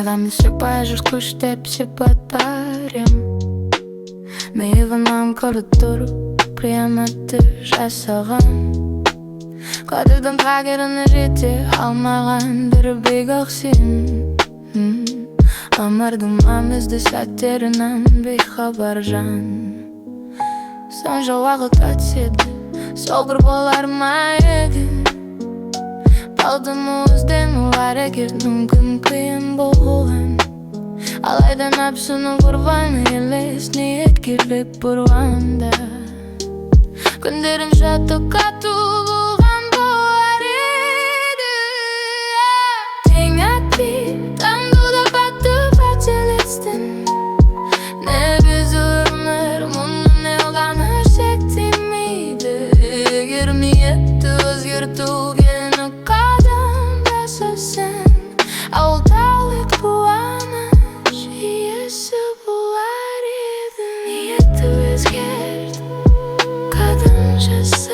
Адамды сыпайы жыртқыш деп сипаттар миығынан көріп тұрып қиянатты жасаған қадірдің қағеріне жете алмаған бір бейгақ сен өмірдің маңызды сәттерінен бейхабар жан сонша уақыт өтсе де сол бір болар ма еді Алдым өзден олар егер мүмкін қиын болған Алайда нәпсінің құрбаны елес ниет келіп бұрғанда Күндерім жаттыққа толған болар еді Тең әтпей таңдуда бәтті қателіктің Негізі өмір мұны не ғана шектемейді Егер ниетті өзгертуге Алдалық қуаныш иесі болар еді Ниетті өзгерт қадам жас